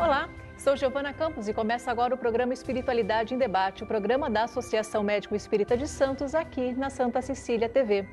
Olá, sou Giovana Campos e começa agora o programa Espiritualidade em Debate, o programa da Associação Médico Espírita de Santos, aqui na Santa Cecília TV.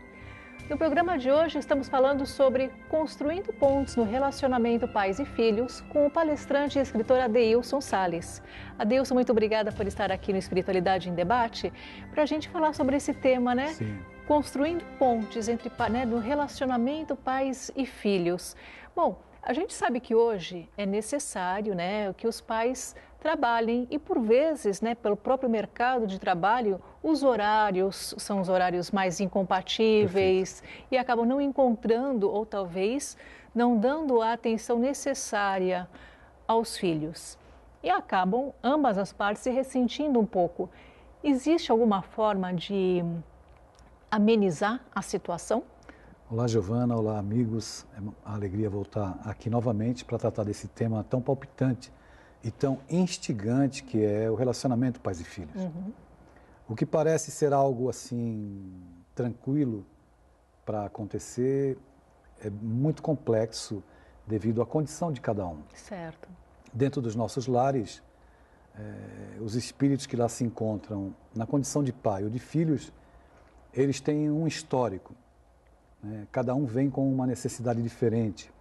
No programa de hoje estamos falando sobre construindo pontes no relacionamento pais e filhos com o palestrante e escritor Adeilson Sales. Adeilson, muito obrigada por estar aqui no Espiritualidade em Debate para a gente falar sobre esse tema, né? Sim. Construindo pontes entre, no relacionamento pais e filhos. Bom, a gente sabe que hoje é necessário, né, que os pais trabalhem e, por vezes, né, pelo próprio mercado de trabalho, os horários são os horários mais incompatíveis. Perfeito. E acabam não encontrando ou talvez não dando a atenção necessária aos filhos. E acabam ambas as partes se ressentindo um pouco. Existe alguma forma de amenizar a situação? Olá, Giovana, olá, amigos. É uma alegria voltar aqui novamente para tratar desse tema tão palpitante e tão instigante que é o relacionamento pais e filhos. O que parece ser algo assim tranquilo para acontecer é muito complexo devido à condição de cada um. Certo. Dentro dos nossos lares, os espíritos que lá se encontram na condição de pai ou de filhos, eles têm um histórico. Cada um vem com uma necessidade diferente.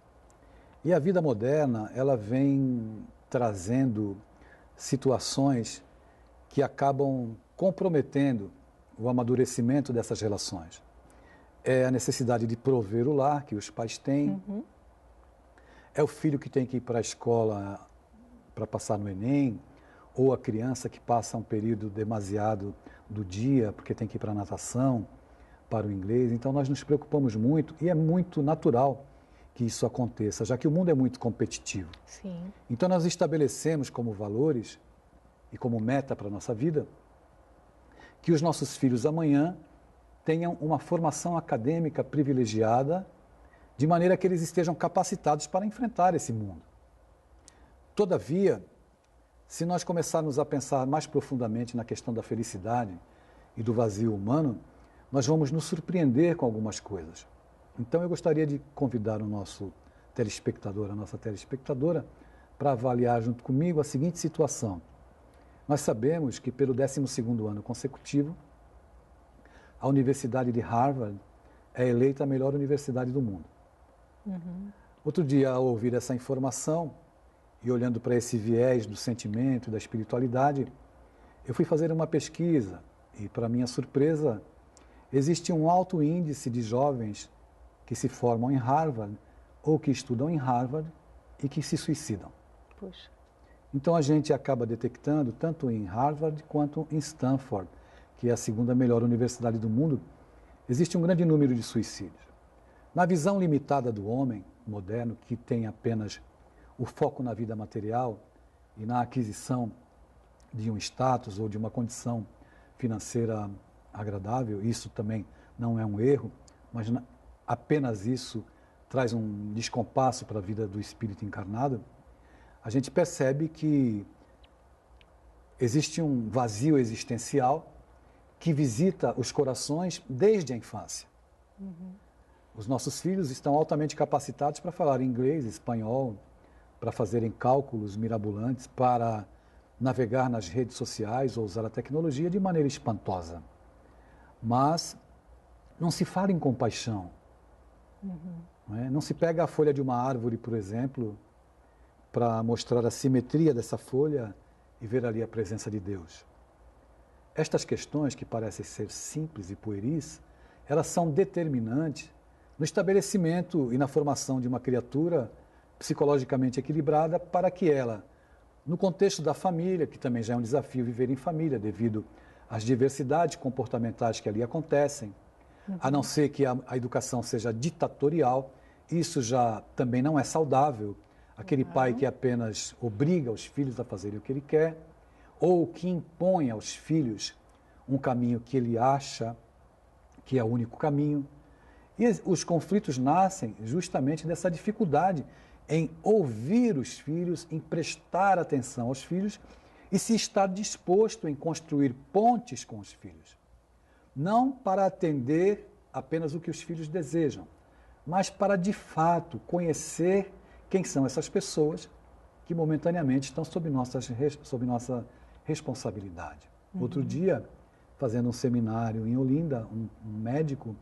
E a vida moderna, ela vem trazendo situações que acabam comprometendo o amadurecimento dessas relações. É a necessidade de prover o lar que os pais têm. É o filho que tem que ir para a escola para passar no Enem, ou a criança que passa um período demasiado do dia porque tem que ir para a natação, para o inglês. Então nós nos preocupamos muito e é muito natural que isso aconteça, já que o mundo é muito competitivo. Sim. Então nós estabelecemos como valores e como meta para a nossa vida que os nossos filhos amanhã tenham uma formação acadêmica privilegiada, de maneira que eles estejam capacitados para enfrentar esse mundo. Todavia, se nós começarmos a pensar mais profundamente na questão da felicidade e do vazio humano, nós vamos nos surpreender com algumas coisas. Então eu gostaria de convidar o nosso telespectador, a nossa telespectadora, para avaliar junto comigo a seguinte situação. Nós sabemos que pelo 12º ano consecutivo, a Universidade de Harvard é eleita a melhor universidade do mundo. Outro dia, ao ouvir essa informação e olhando para esse viés do sentimento e da espiritualidade, eu fui fazer uma pesquisa e, para minha surpresa, existe um alto índice de jovens que se formam em Harvard ou que estudam em Harvard e que se suicidam. Puxa. Então a gente acaba detectando, tanto em Harvard quanto em Stanford, que é a segunda melhor universidade do mundo, existe um grande número de suicídios. Na visão limitada do homem moderno, que tem apenas o foco na vida material e na aquisição de um status ou de uma condição financeira agradável, isso também não é um erro, mas apenas isso traz um descompasso para a vida do espírito encarnado, a gente percebe que existe um vazio existencial que visita os corações desde a infância. Os nossos filhos estão altamente capacitados para falar inglês, espanhol, para fazerem cálculos mirabolantes, para navegar nas redes sociais ou usar a tecnologia de maneira espantosa. Mas não se fala em compaixão. Não se pega a folha de uma árvore, por exemplo, para mostrar a simetria dessa folha e ver ali a presença de Deus. Estas questões, que parecem ser simples e pueris, elas são determinantes no estabelecimento e na formação de uma criatura psicologicamente equilibrada para que ela, no contexto da família, que também já é um desafio viver em família devido às diversidades comportamentais que ali acontecem, a não ser que a educação seja ditatorial, isso já também não é saudável. Aquele pai que apenas obriga os filhos a fazerem o que ele quer, ou que impõe aos filhos um caminho que ele acha que é o único caminho. E os conflitos nascem justamente dessa dificuldade em ouvir os filhos, em prestar atenção aos filhos e se estar disposto em construir pontes com os filhos. Não para atender apenas o que os filhos desejam, mas para, de fato, conhecer quem são essas pessoas que momentaneamente estão sob nossa responsabilidade. Outro dia, fazendo um seminário em Olinda, um médico,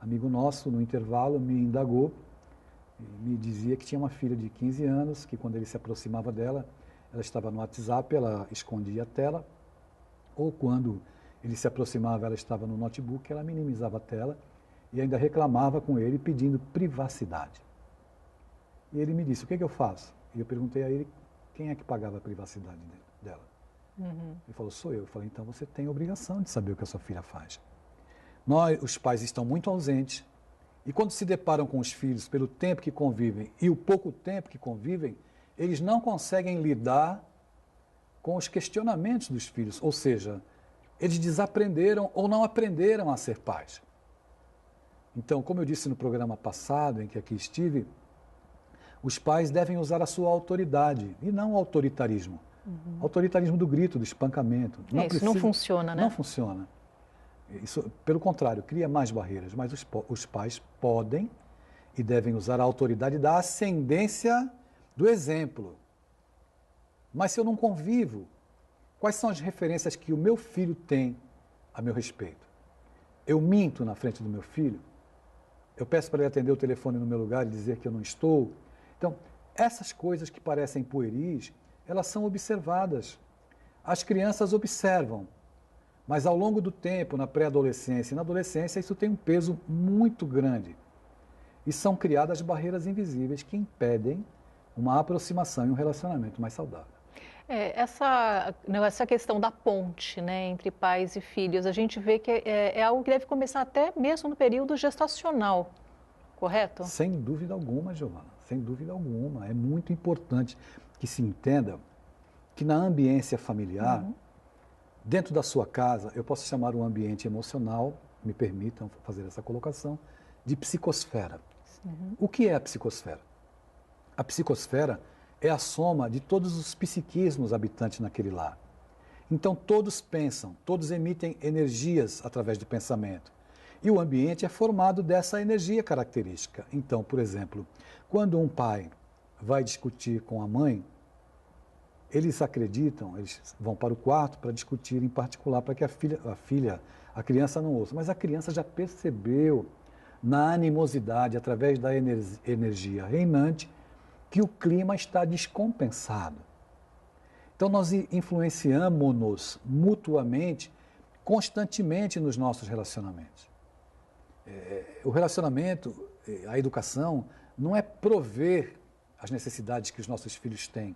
amigo nosso, no intervalo, me indagou e me dizia que tinha uma filha de 15 anos, que quando ele se aproximava dela, ela estava no WhatsApp, ela escondia a tela, ou quando ele se aproximava, ela estava no notebook, ela minimizava a tela e ainda reclamava com ele pedindo privacidade. E ele me disse, o que eu faço? E eu perguntei a ele quem é que pagava a privacidade dela. Ele falou, sou eu. Eu falei, então você tem a obrigação de saber o que a sua filha faz. Nós, os pais, estão muito ausentes e quando se deparam com os filhos pelo tempo que convivem e o pouco tempo que convivem, eles não conseguem lidar com os questionamentos dos filhos, ou seja, eles desaprenderam ou não aprenderam a ser pais. Então, como eu disse no programa passado, em que aqui estive, os pais devem usar a sua autoridade e não o autoritarismo. Autoritarismo do grito, do espancamento. Isso não funciona, né? Não funciona. Isso, pelo contrário, cria mais barreiras, mas os pais podem e devem usar a autoridade da ascendência do exemplo. Mas se eu não convivo, quais são as referências que o meu filho tem a meu respeito? Eu minto na frente do meu filho? Eu peço para ele atender o telefone no meu lugar e dizer que eu não estou? Então, essas coisas que parecem pueris, elas são observadas. As crianças observam, mas ao longo do tempo, na pré-adolescência e na adolescência, isso tem um peso muito grande. E são criadas barreiras invisíveis que impedem uma aproximação e um relacionamento mais saudável. Essa questão da ponte, né, entre pais e filhos, a gente vê que é algo que deve começar até mesmo no período gestacional, correto? Sem dúvida alguma, Giovana, sem dúvida alguma. É muito importante que se entenda que na ambiência familiar, dentro da sua casa, eu posso chamar o ambiente emocional, me permitam fazer essa colocação, de psicosfera. O que é a psicosfera? A psicosfera é a soma de todos os psiquismos habitantes naquele lar. Então todos pensam, todos emitem energias através do pensamento. E o ambiente é formado dessa energia característica. Então, por exemplo, quando um pai vai discutir com a mãe, eles acreditam, eles vão para o quarto para discutir em particular, para que a criança não ouça. Mas a criança já percebeu na animosidade, através da energia reinante, que o clima está descompensado. Então nós influenciamos-nos mutuamente, constantemente nos nossos relacionamentos. O relacionamento, a educação, não é prover as necessidades que os nossos filhos têm,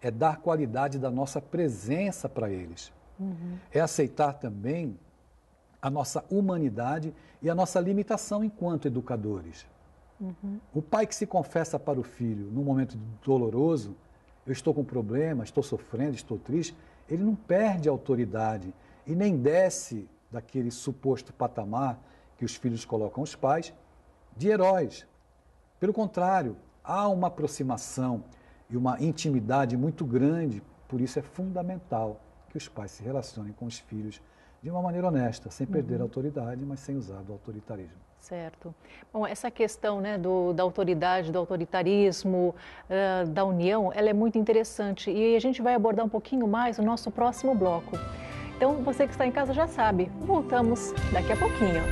é dar qualidade da nossa presença para eles. É aceitar também a nossa humanidade e a nossa limitação enquanto educadores. O pai que se confessa para o filho num momento doloroso, eu estou com problema, estou sofrendo, estou triste, ele não perde a autoridade e nem desce daquele suposto patamar que os filhos colocam os pais de heróis. Pelo contrário, há uma aproximação e uma intimidade muito grande, por isso é fundamental que os pais se relacionem com os filhos de uma maneira honesta, sem perder a autoridade, mas sem usar do autoritarismo. Certo. Bom, essa questão, né, da autoridade, do autoritarismo, da união, ela é muito interessante e a gente vai abordar um pouquinho mais no nosso próximo bloco. Então, você que está em casa já sabe, voltamos daqui a pouquinho.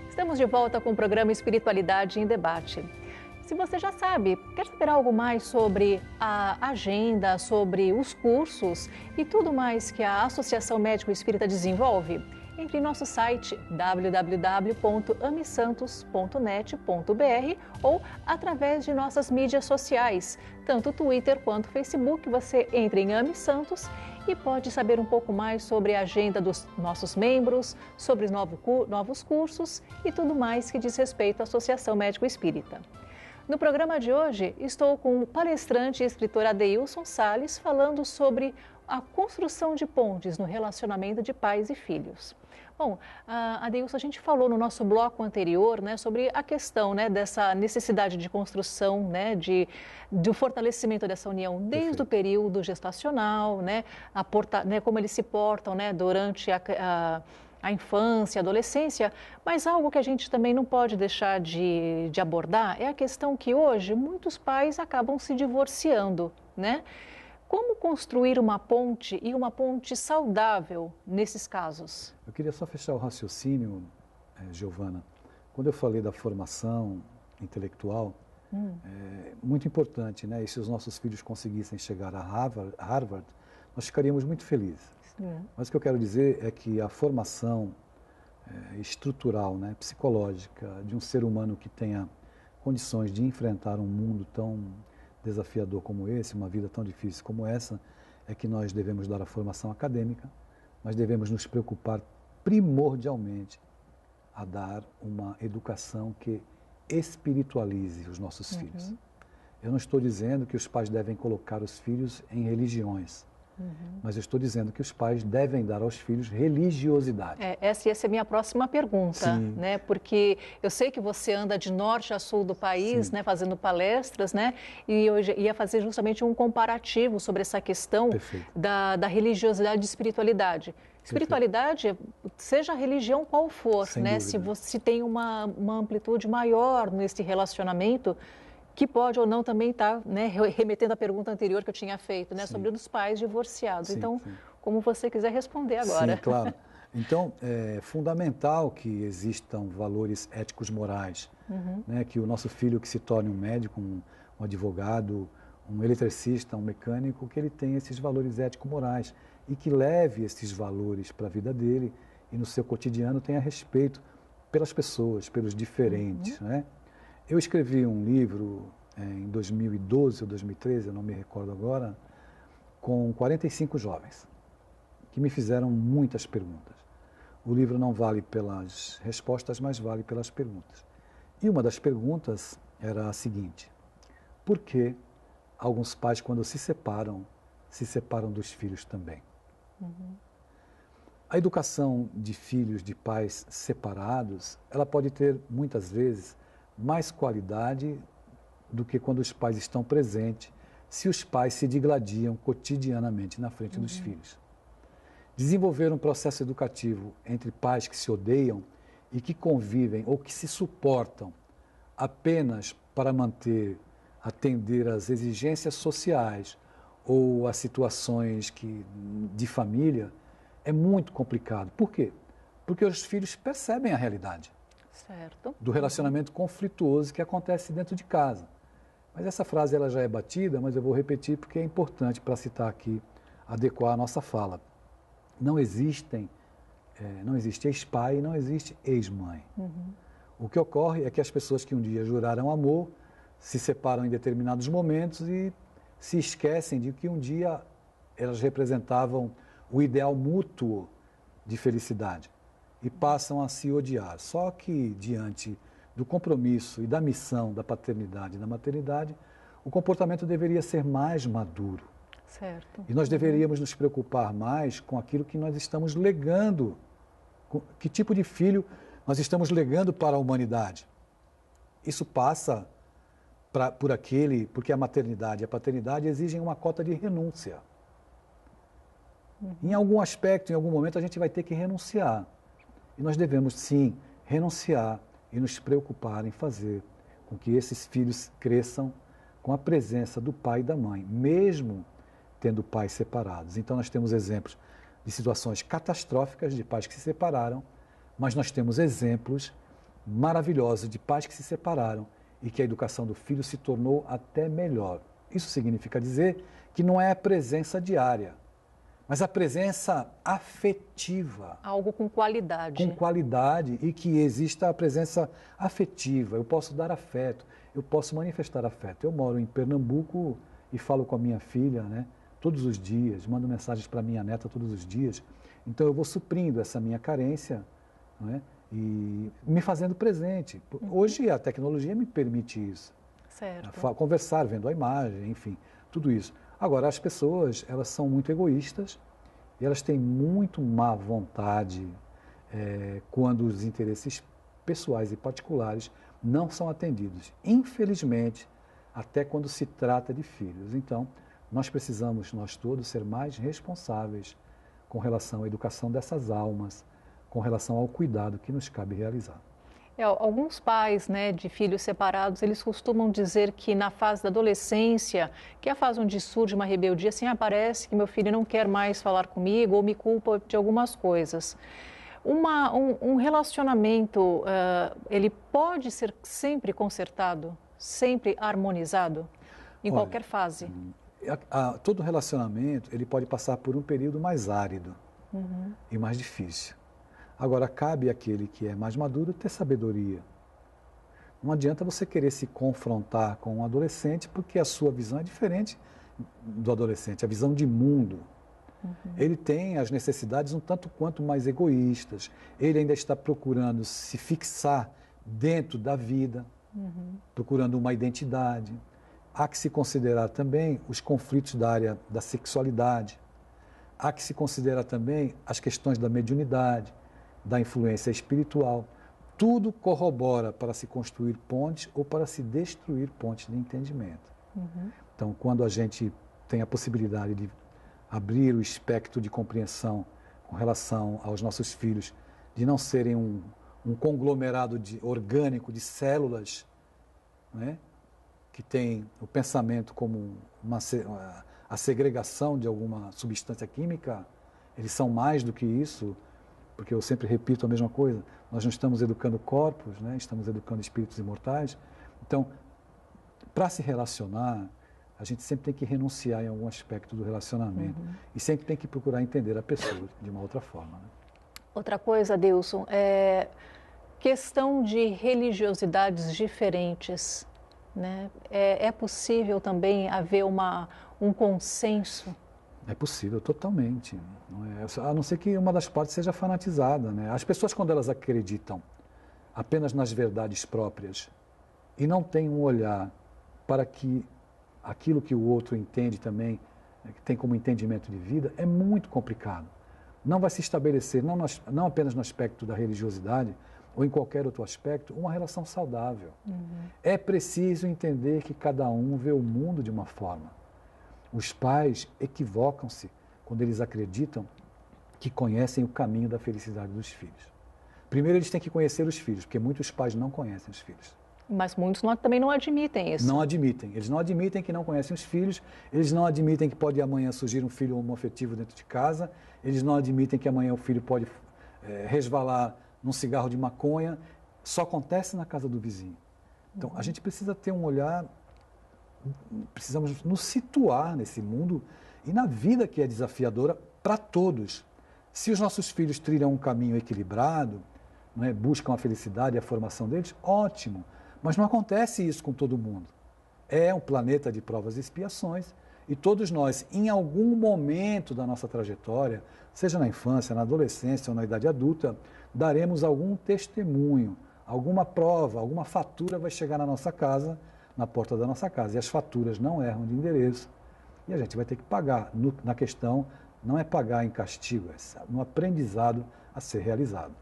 Estamos de volta com o programa Espiritualidade em Debate. Se você já sabe, quer saber algo mais sobre a agenda, sobre os cursos e tudo mais que a Associação Médico Espírita desenvolve? Entre em nosso site www.amisantos.net.br ou através de nossas mídias sociais, tanto Twitter quanto Facebook. Você entra em Ame Santos e pode saber um pouco mais sobre a agenda dos nossos membros, sobre os novos cursos e tudo mais que diz respeito à Associação Médico Espírita. No programa de hoje, estou com o palestrante e escritor Adeilson Salles falando sobre a construção de pontes no relacionamento de pais e filhos. Bom, Adeilson, a gente falou no nosso bloco anterior, né, sobre a questão, né, dessa necessidade de construção, né, do fortalecimento dessa união desde Perfeito. o período gestacional, né, como eles se portam, né, durante a infância, a adolescência, mas algo que a gente também não pode deixar de abordar é a questão que hoje muitos pais acabam se divorciando, né? Como construir uma ponte e uma ponte saudável nesses casos? Eu queria só fechar o raciocínio, Giovana. Quando eu falei da formação intelectual, é muito importante, né? E se os nossos filhos conseguissem chegar a Harvard, nós ficaríamos muito felizes. Sim. Mas o que eu quero dizer é que a formação estrutural, né, psicológica de um ser humano que tenha condições de enfrentar um mundo tão desafiador como esse, uma vida tão difícil como essa, é que nós devemos dar a formação acadêmica, mas devemos nos preocupar primordialmente a dar uma educação que espiritualize os nossos filhos. Eu não estou dizendo que os pais devem colocar os filhos em religiões, mas eu estou dizendo que os pais devem dar aos filhos religiosidade. Essa ia ser a minha próxima pergunta, Sim. né? Porque eu sei que você anda de norte a sul do país, Sim. né, fazendo palestras, né? E eu ia fazer justamente um comparativo sobre essa questão da religiosidade e espiritualidade. Espiritualidade, seja a religião qual for, Sem né? dúvida. Se tem uma amplitude maior nesse relacionamento, que pode ou não também estar, né, remetendo à pergunta anterior que eu tinha feito, né, sobre os pais divorciados. Sim, então, sim. como você quiser responder agora. Sim, claro. Então, é fundamental que existam valores éticos morais, né, que o nosso filho que se torne um médico, um advogado, um eletricista, um mecânico, que ele tenha esses valores éticos morais e que leve esses valores para a vida dele e no seu cotidiano tenha respeito pelas pessoas, pelos diferentes, né? Eu escrevi um livro em 2012 ou 2013, eu não me recordo agora, com 45 jovens, que me fizeram muitas perguntas. O livro não vale pelas respostas, mas vale pelas perguntas. E uma das perguntas era a seguinte: por que alguns pais, quando se separam dos filhos também? A educação de filhos de pais separados, ela pode ter, muitas vezes, mais qualidade do que quando os pais estão presentes, se os pais se digladiam cotidianamente na frente dos filhos. Desenvolver um processo educativo entre pais que se odeiam e que convivem ou que se suportam apenas para atender às exigências sociais ou às situações de família, é muito complicado. Por quê? Porque os filhos percebem a realidade. Certo. Do relacionamento conflituoso que acontece dentro de casa. Mas essa frase ela já é batida, mas eu vou repetir porque é importante para citar aqui, adequar a nossa fala. Não existe ex-pai e não existe ex-mãe. O que ocorre é que as pessoas que um dia juraram amor se separam em determinados momentos e se esquecem de que um dia elas representavam o ideal mútuo de felicidade e passam a se odiar. Só que, diante do compromisso e da missão da paternidade e da maternidade, o comportamento deveria ser mais maduro. Certo. E nós deveríamos nos preocupar mais com aquilo que nós estamos legando, que tipo de filho nós estamos legando para a humanidade. Isso passa porque a maternidade e a paternidade exigem uma cota de renúncia. Em algum aspecto, em algum momento, a gente vai ter que renunciar. E nós devemos, sim, renunciar e nos preocupar em fazer com que esses filhos cresçam com a presença do pai e da mãe, mesmo tendo pais separados. Então, nós temos exemplos de situações catastróficas de pais que se separaram, mas nós temos exemplos maravilhosos de pais que se separaram e que a educação do filho se tornou até melhor. Isso significa dizer que não é a presença diária, mas a presença afetiva. Algo com qualidade. Com qualidade e que exista a presença afetiva. Eu posso dar afeto, eu posso manifestar afeto. Eu moro em Pernambuco e falo com a minha filha, né, todos os dias, mando mensagens para a minha neta todos os dias. Então eu vou suprindo essa minha carência, né, e me fazendo presente. Hoje a tecnologia me permite isso. Certo. Conversar, vendo a imagem, enfim, tudo isso. Agora, as pessoas, elas são muito egoístas e elas têm muito má vontade quando os interesses pessoais e particulares não são atendidos. Infelizmente, até quando se trata de filhos. Então, nós precisamos, nós todos, ser mais responsáveis com relação à educação dessas almas, com relação ao cuidado que nos cabe realizar. Alguns pais, né, de filhos separados, eles costumam dizer que na fase da adolescência, que é a fase onde surge uma rebeldia, assim, parece que meu filho não quer mais falar comigo ou me culpa de algumas coisas. Um relacionamento, ele pode ser sempre consertado, sempre harmonizado, em qualquer fase? Todo relacionamento, ele pode passar por um período mais árido e mais difícil. Agora, cabe àquele que é mais maduro ter sabedoria. Não adianta você querer se confrontar com um adolescente porque a sua visão é diferente do adolescente, a visão de mundo. Ele tem as necessidades um tanto quanto mais egoístas. Ele ainda está procurando se fixar dentro da vida, procurando uma identidade. Há que se considerar também os conflitos da área da sexualidade. Há que se considerar também as questões da mediunidade, da influência espiritual. Tudo corrobora para se construir pontes ou para se destruir pontes de entendimento. Então, quando a gente tem a possibilidade de abrir o espectro de compreensão com relação aos nossos filhos, de não serem um conglomerado orgânico de células, né, que tem o pensamento como a segregação de alguma substância química, eles são mais do que isso, porque eu sempre repito a mesma coisa, nós não estamos educando corpos, né, estamos educando espíritos imortais. Então, para se relacionar, a gente sempre tem que renunciar em algum aspecto do relacionamento e sempre tem que procurar entender a pessoa de uma outra forma. Né? Outra coisa, Adilson, é questão de religiosidades diferentes, né? É possível também haver um consenso? É possível, totalmente. Não é? A não ser que uma das partes seja fanatizada. Né? As pessoas, quando elas acreditam apenas nas verdades próprias e não têm um olhar para que aquilo que o outro entende também, que tem como entendimento de vida, é muito complicado. Não vai se estabelecer, não apenas no aspecto da religiosidade, ou em qualquer outro aspecto, uma relação saudável. É preciso entender que cada um vê o mundo de uma forma. Os pais equivocam-se quando eles acreditam que conhecem o caminho da felicidade dos filhos. Primeiro, eles têm que conhecer os filhos, porque muitos pais não conhecem os filhos. Mas muitos também não admitem isso. Não admitem. Eles não admitem que não conhecem os filhos, eles não admitem que pode amanhã surgir um filho homoafetivo dentro de casa, eles não admitem que amanhã o filho pode resvalar num cigarro de maconha. Só acontece na casa do vizinho. Então, a gente precisa ter um olhar, precisamos nos situar nesse mundo e na vida que é desafiadora para todos. Se os nossos filhos trilham um caminho equilibrado, não é, buscam a felicidade e a formação deles, ótimo. Mas não acontece isso com todo mundo. É um planeta de provas e expiações e todos nós, em algum momento da nossa trajetória, seja na infância, na adolescência ou na idade adulta, daremos algum testemunho, alguma prova, alguma fatura vai chegar na nossa casa, na porta da nossa casa. E as faturas não erram de endereço e a gente vai ter que pagar. Na questão, não é pagar em castigo, é no aprendizado a ser realizado.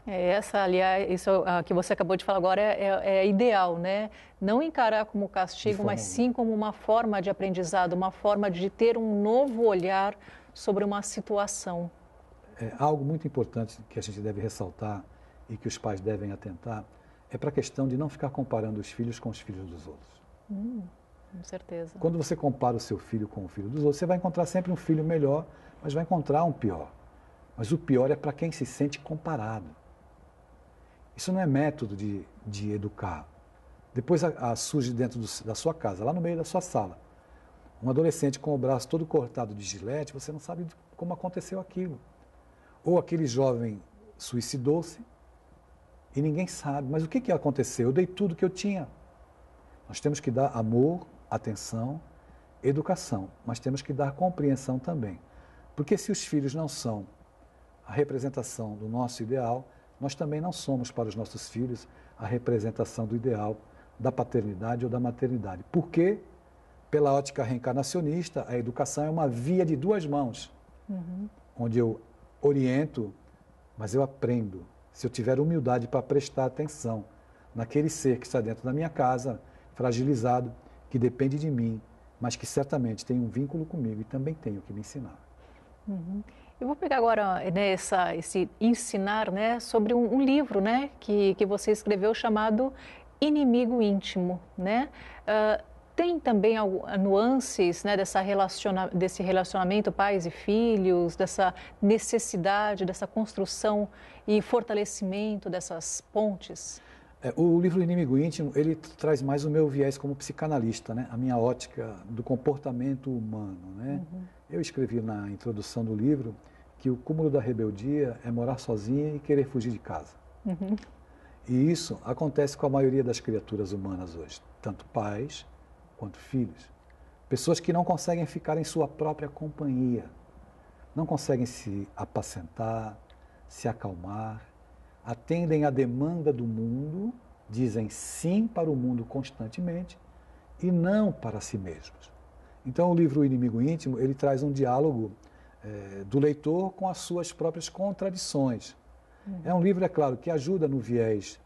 Aliás, isso que você acabou de falar agora é ideal, né? Não encarar como castigo, mas sim como uma forma de aprendizado, uma forma de ter um novo olhar sobre uma situação. Algo muito importante que a gente deve ressaltar e que os pais devem atentar é para a questão de não ficar comparando os filhos com os filhos dos outros. Com certeza. Quando você compara o seu filho com o filho dos outros, você vai encontrar sempre um filho melhor, mas vai encontrar um pior. Mas o pior é para quem se sente comparado. Isso não é método de educar. Depois surge dentro da sua casa, lá no meio da sua sala, um adolescente com o braço todo cortado de gilete, você não sabe como aconteceu aquilo. Ou aquele jovem suicidou-se e ninguém sabe. Mas o que aconteceu? Eu dei tudo que eu tinha. Nós temos que dar amor, atenção, educação, mas temos que dar compreensão também. Porque se os filhos não são a representação do nosso ideal, nós também não somos para os nossos filhos a representação do ideal da paternidade ou da maternidade. Porque, pela ótica reencarnacionista, a educação é uma via de duas mãos, onde eu oriento, mas eu aprendo. se eu tiver humildade para prestar atenção naquele ser que está dentro da minha casa, fragilizado, que depende de mim, mas que certamente tem um vínculo comigo e também tem o que me ensinar. Uhum. Eu vou pegar agora, né, esse ensinar, né, sobre um livro, né, que você escreveu chamado Inimigo Íntimo, né? Tem também nuances, né, desse relacionamento pais e filhos, dessa necessidade, dessa construção e fortalecimento dessas pontes? O livro Inimigo Íntimo, ele traz mais o meu viés como psicanalista, né? A minha ótica do comportamento humano, né? Eu escrevi na introdução do livro que o cúmulo da rebeldia é morar sozinha e querer fugir de casa. E isso acontece com a maioria das criaturas humanas hoje, tanto pais quanto filhos. Pessoas que não conseguem ficar em sua própria companhia, não conseguem se apacentar, se acalmar, atendem à demanda do mundo, dizem sim para o mundo constantemente e não para si mesmos. Então o livro O Inimigo Íntimo, ele traz um diálogo do leitor com as suas próprias contradições. É um livro, é claro, que ajuda no viés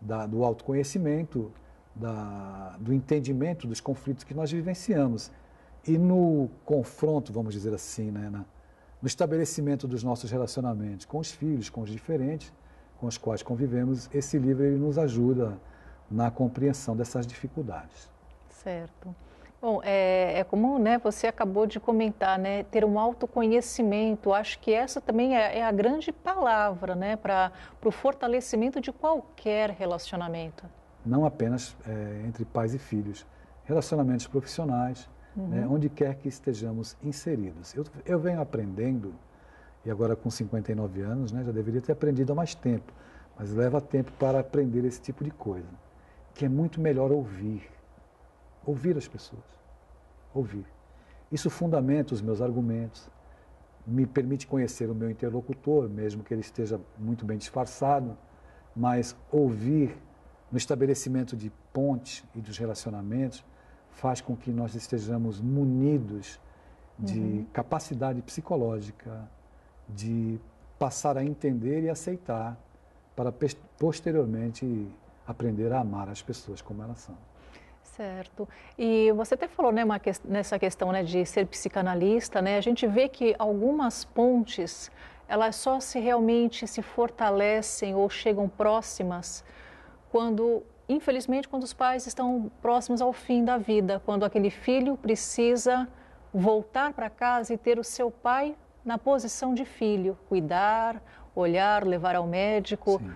do autoconhecimento, do entendimento dos conflitos que nós vivenciamos e no confronto, vamos dizer assim, né, no estabelecimento dos nossos relacionamentos com os filhos, com os diferentes, com os quais convivemos. Esse livro ele nos ajuda na compreensão dessas dificuldades. Certo. Bom, é como, né, você acabou de comentar, né, ter um autoconhecimento. Acho que essa também é a grande palavra, né, para o fortalecimento de qualquer relacionamento. Não apenas entre pais e filhos, relacionamentos profissionais, né, onde quer que estejamos inseridos. Eu venho aprendendo, e agora com 59 anos, né, já deveria ter aprendido há mais tempo, mas leva tempo para aprender esse tipo de coisa, que é muito melhor ouvir as pessoas, ouvir. Isso fundamenta os meus argumentos, me permite conhecer o meu interlocutor, mesmo que ele esteja muito bem disfarçado, mas ouvir no estabelecimento de pontes e dos relacionamentos faz com que nós estejamos munidos de capacidade psicológica, de passar a entender e aceitar, para posteriormente aprender a amar as pessoas como elas são. Certo. E você até falou, né, nessa questão, né, de ser psicanalista, né, a gente vê que algumas pontes, elas só realmente se fortalecem ou chegam próximas quando, infelizmente, quando os pais estão próximos ao fim da vida, quando aquele filho precisa voltar para casa e ter o seu pai na posição de filho, cuidar, olhar, levar ao médico. Sim.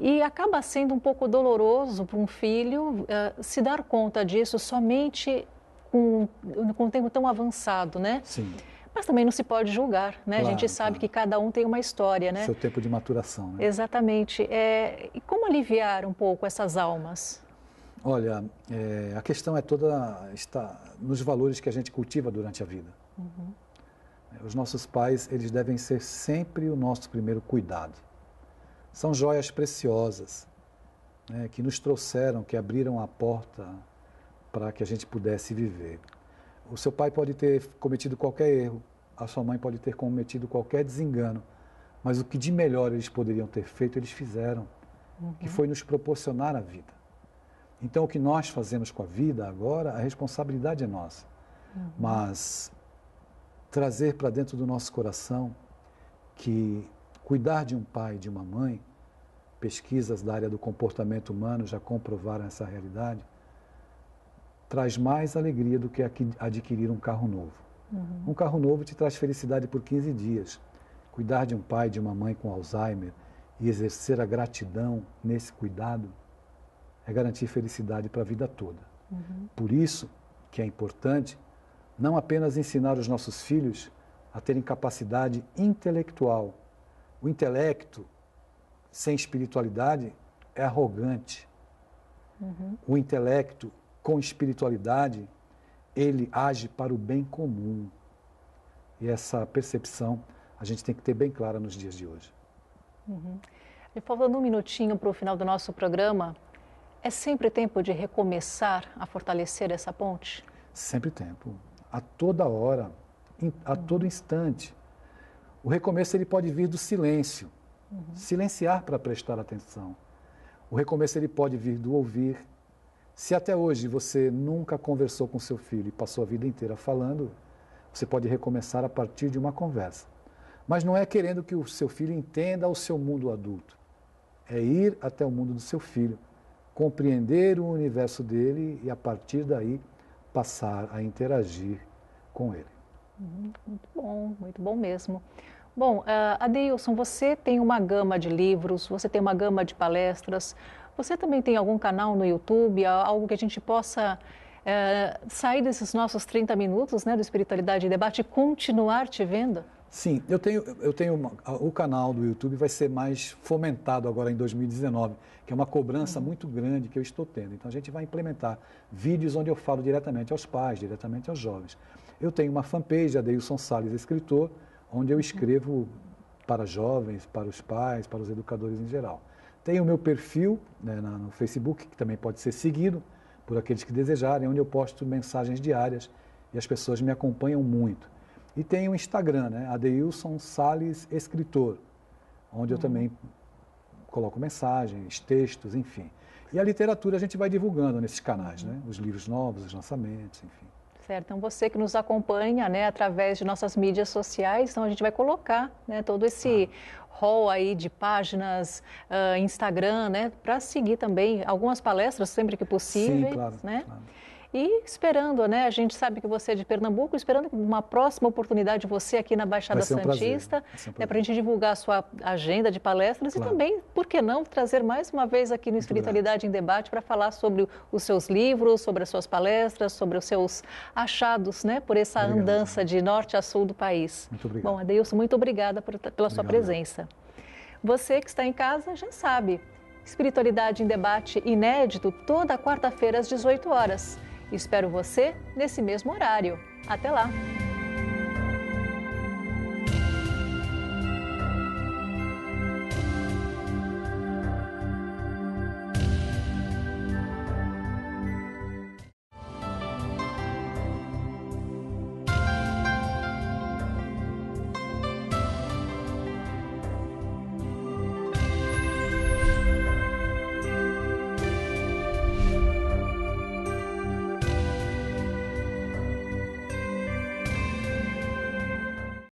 E acaba sendo um pouco doloroso para um filho se dar conta disso somente com um tempo tão avançado, né? Sim. Mas também não se pode julgar, né? Claro, a gente sabe que cada um tem uma história, né? Seu tempo de maturação, né? Exatamente. E como aliviar um pouco essas almas? Olha, a questão está nos valores que a gente cultiva durante a vida. Os nossos pais, eles devem ser sempre o nosso primeiro cuidado. São joias preciosas, né, que nos trouxeram, que abriram a porta para que a gente pudesse viver. O seu pai pode ter cometido qualquer erro, a sua mãe pode ter cometido qualquer desengano, mas o que de melhor eles poderiam ter feito, eles fizeram, que foi nos proporcionar a vida. Então, o que nós fazemos com a vida agora, a responsabilidade é nossa. Mas trazer para dentro do nosso coração que cuidar de um pai e de uma mãe, pesquisas da área do comportamento humano já comprovaram essa realidade, traz mais alegria do que adquirir um carro novo. Um carro novo te traz felicidade por 15 dias. Cuidar de um pai e de uma mãe com Alzheimer e exercer a gratidão nesse cuidado é garantir felicidade para a vida toda. Por isso que é importante não apenas ensinar os nossos filhos a terem capacidade intelectual. O intelecto sem espiritualidade é arrogante. O intelecto com espiritualidade, ele age para o bem comum. E essa percepção a gente tem que ter bem clara nos dias de hoje. E faltando um minutinho para o final do nosso programa, é sempre tempo de recomeçar a fortalecer essa ponte? Sempre tempo. A toda hora, a todo instante. O recomeço ele pode vir do silêncio. Silenciar para prestar atenção. O recomeço ele pode vir do ouvir. Se até hoje você nunca conversou com seu filho e passou a vida inteira falando, você pode recomeçar a partir de uma conversa. Mas não é querendo que o seu filho entenda o seu mundo adulto. É ir até o mundo do seu filho, compreender o universo dele e, a partir daí, passar a interagir com ele. Muito bom mesmo. Bom, Adeilson, você tem uma gama de livros, você tem uma gama de palestras, você também tem algum canal no YouTube, algo que a gente possa sair desses nossos 30 minutos, né, do Espiritualidade em Debate e continuar te vendo? Sim, o canal do YouTube vai ser mais fomentado agora em 2019, que é uma cobrança muito grande que eu estou tendo. Então a gente vai implementar vídeos onde eu falo diretamente aos pais, diretamente aos jovens. Eu tenho uma fanpage, Adeilson Salles Escritor, onde eu escrevo para jovens, para os pais, para os educadores em geral. Tenho o meu perfil, né, no Facebook, que também pode ser seguido por aqueles que desejarem, onde eu posto mensagens diárias e as pessoas me acompanham muito. E tem o Instagram, né? Adeilson Salles Escritor, onde eu também coloco mensagens, textos, enfim. E a literatura a gente vai divulgando nesses canais, né? Os livros novos, os lançamentos, enfim. Certo, então você que nos acompanha, né, através de nossas mídias sociais, então a gente vai colocar, né, todo esse hall aí de páginas, Instagram, né, para seguir também algumas palestras sempre que possível. Sim, claro, né? claro. E esperando, né? A gente sabe que você é de Pernambuco, esperando uma próxima oportunidade você aqui na Baixada Santista, né, para a gente divulgar a sua agenda de palestras e também, por que não, trazer mais uma vez aqui no Espiritualidade em Debate para falar sobre os seus livros, sobre as suas palestras, sobre os seus achados, né, por essa andança de norte a sul do país. Muito obrigado. Bom, Adeilson, muito obrigada pela sua presença. Você que está em casa já sabe, Espiritualidade em Debate inédito toda quarta-feira às 18 horas. Espero você nesse mesmo horário. Até lá!